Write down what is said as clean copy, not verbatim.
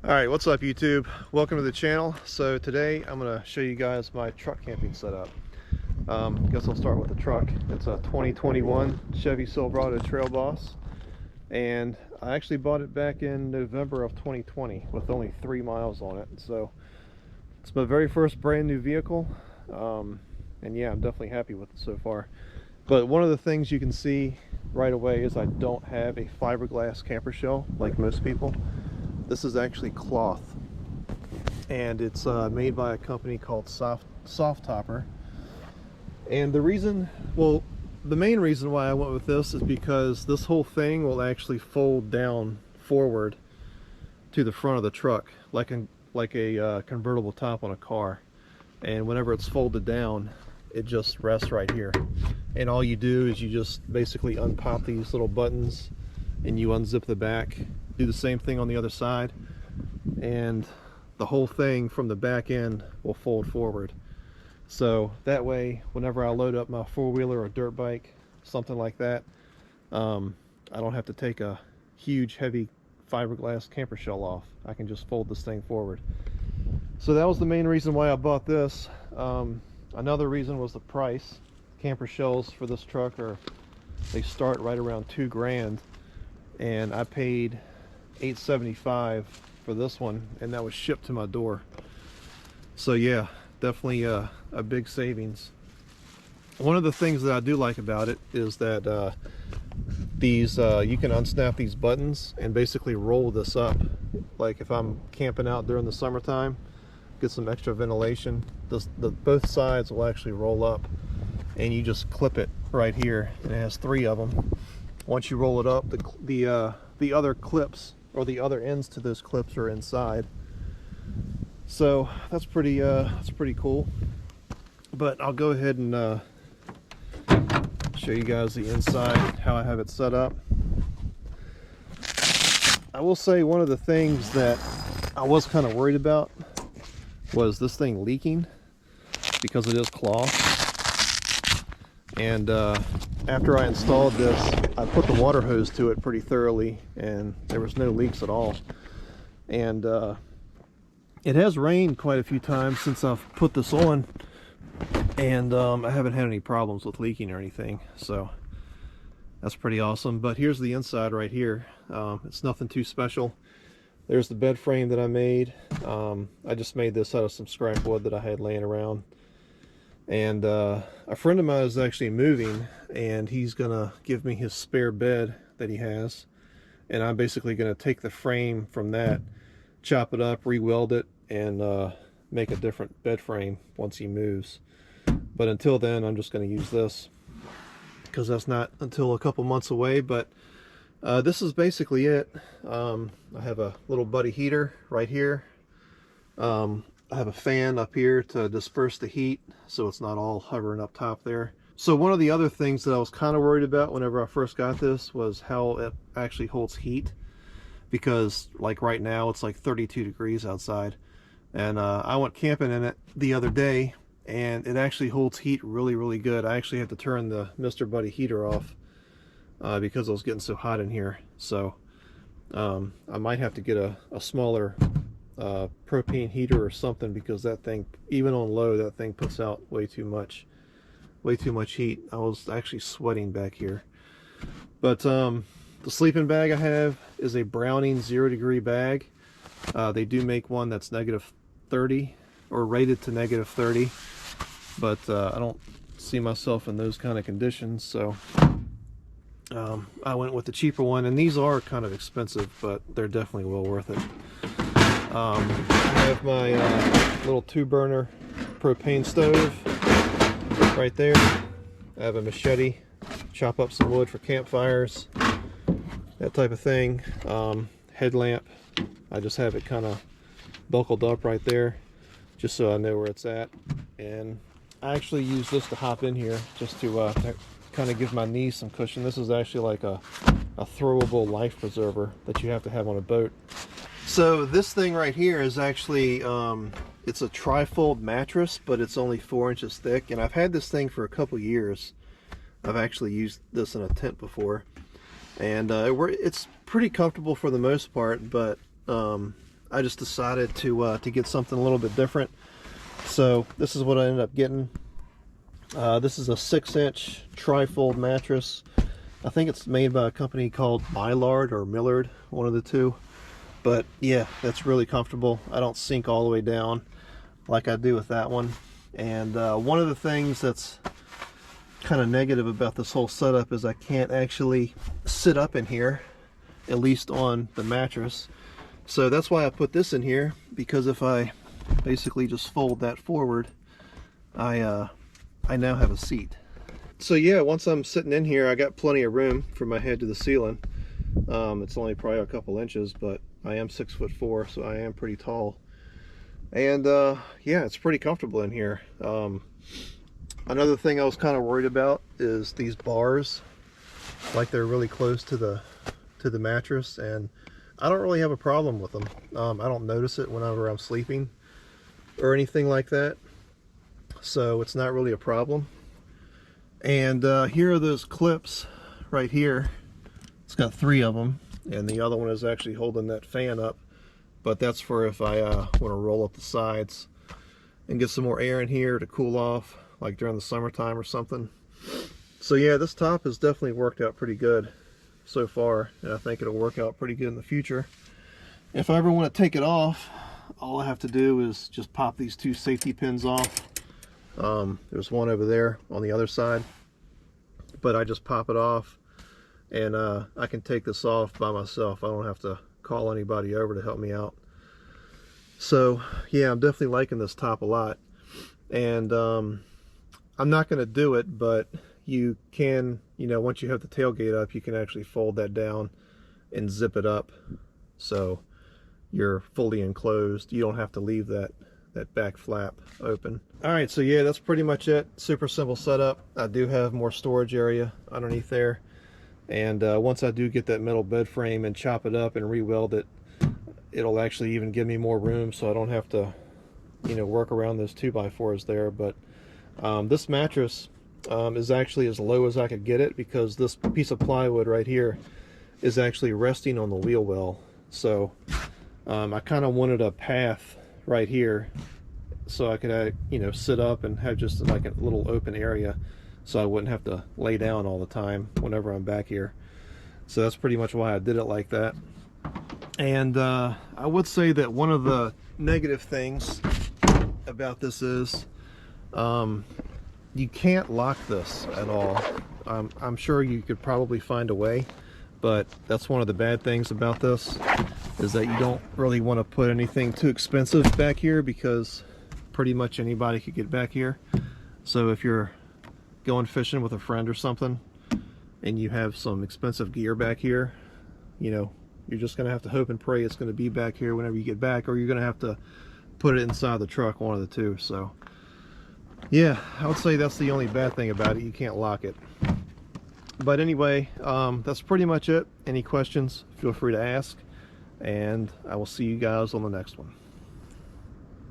Alright, what's up YouTube? Welcome to the channel. So today I'm going to show you guys my truck camping setup. Guess I'll start with the truck. It's a 2021 Chevy Silverado Trail Boss, and I actually bought it back in November of 2020 with only 3 miles on it. So it's my very first brand new vehicle, and yeah, I'm definitely happy with it so far. But one of the things you can see right away is I don't have a fiberglass camper shell like most people. This is actually cloth, and it's made by a company called Soft Topper. And the reason, well, the main reason why I went with this is because this whole thing will actually fold down forward to the front of the truck like a convertible top on a car. And whenever it's folded down, it just rests right here. And all you do is you just basically unpop these little buttons and you unzip the back. Do the same thing on the other side, and the whole thing from the back end will fold forward. So that way, whenever I load up my four-wheeler or dirt bike, something like that, I don't have to take a huge heavy fiberglass camper shell off. I can just fold this thing forward. So that was the main reason why I bought this. Another reason was the price. Camper shells for this truck they start right around $2 grand, and I paid $875 for this one, and that was shipped to my door. So yeah, definitely a big savings. One of the things that I do like about it is that these you can unsnap these buttons and basically roll this up. Like if I'm camping out during the summertime, get some extra ventilation, both sides will actually roll up, and you just clip it right here, and it has 3 of them. Once you roll it up, the other clips, or the other ends to those clips, are inside. So that's pretty cool. But I'll go ahead and show you guys the inside, how I have it set up. I will say one of the things that I was kind of worried about was this thing leaking, because it is cloth. And after I installed this, I put the water hose to it pretty thoroughly, and there was no leaks at all. And it has rained quite a few times since I've put this on, and I haven't had any problems with leaking or anything, so that's pretty awesome. But here's the inside right here. It's nothing too special. There's the bed frame that I made. I just made this out of some scrap wood that I had laying around. And a friend of mine is actually moving, and he's gonna give me his spare bed that he has, and I'm basically gonna take the frame from that, chop it up, re-weld it, and make a different bed frame once he moves. But until then, I'm just gonna use this, because that's not until a couple months away. But this is basically it. I have a little buddy heater right here. I have a fan up here to disperse the heat, so it's not all hovering up top there. So one of the other things that I was kind of worried about whenever I first got this was how it actually holds heat, because like right now it's like 32 degrees outside, and I went camping in it the other day, and it actually holds heat really good. I actually had to turn the Mr. Buddy heater off because it was getting so hot in here. So I might have to get a smaller propane heater or something, because that thing, even on low, that thing puts out way too much heat. I was actually sweating back here. But the sleeping bag I have is a Browning 0 degree bag. They do make one that's -30, or rated to -30, but I don't see myself in those kind of conditions, so I went with the cheaper one. And these are kind of expensive, but they're definitely well worth it. I have my little 2-burner propane stove right there. I have a machete, chop up some wood for campfires, that type of thing. Headlamp, I just have it kind of buckled up right there, just so I know where it's at. And I actually use this to hop in here, just to kind of give my knees some cushion. This is actually like a throwable life preserver that you have to have on a boat. So this thing right here is actually, it's a tri-fold mattress, but it's only 4 inches thick, and I've had this thing for a couple years. I've actually used this in a tent before, and it's pretty comfortable for the most part, but I just decided to get something a little bit different. So this is what I ended up getting. This is a 6-inch tri-fold mattress. I think it's made by a company called Millard or Millard, one of the two. But yeah, that's really comfortable. I don't sink all the way down like I do with that one. And one of the things that's kind of negative about this whole setup is I can't actually sit up in here, at least on the mattress. So that's why I put this in here, because if I basically just fold that forward, I now have a seat. So yeah, once I'm sitting in here, I got plenty of room from my head to the ceiling. It's only probably a couple inches, but I am 6'4", so I am pretty tall. And yeah, it's pretty comfortable in here. Another thing I was kind of worried about is these bars, like they're really close to the mattress, and I don't really have a problem with them. I don't notice it whenever I'm sleeping or anything like that, so it's not really a problem. And here are those clips right here. It's got 3 of them, and the other one is actually holding that fan up, but that's for if I want to roll up the sides and get some more air in here to cool off, like during the summertime or something. So yeah, this top has definitely worked out pretty good so far, and I think it'll work out pretty good in the future. If I ever want to take it off, all I have to do is just pop these 2 safety pins off. There's one over there on the other side, but I just pop it off, and I can take this off by myself. I don't have to call anybody over to help me out. So yeah, I'm definitely liking this top a lot. And I'm not going to do it, but you can, you know, once you have the tailgate up, you can actually fold that down and zip it up so you're fully enclosed. You don't have to leave that back flap open. All right, so yeah, that's pretty much it. Super simple setup. I do have more storage area underneath there, and once I do get that metal bed frame and chop it up and re-weld it, it'll actually even give me more room, so I don't have to, you know, work around those 2x4s there. But this mattress is actually as low as I could get it, because this piece of plywood right here is actually resting on the wheel well. So I kind of wanted a path right here so I could you know, sit up and have just like a little open area, so I wouldn't have to lay down all the time whenever I'm back here. So that's pretty much why I did it like that. And I would say that one of the negative things about this is you can't lock this at all. I'm sure you could probably find a way, but that's one of the bad things about this, is that you don't really want to put anything too expensive back here, because pretty much anybody could get back here. So if you're going fishing with a friend or something and you have some expensive gear back here, you know, you're just going to have to hope and pray it's going to be back here whenever you get back, or you're going to have to put it inside the truck, one of the two. So yeah, I would say that's the only bad thing about it. You can't lock it. But anyway, that's pretty much it. Any questions, feel free to ask, and I will see you guys on the next one.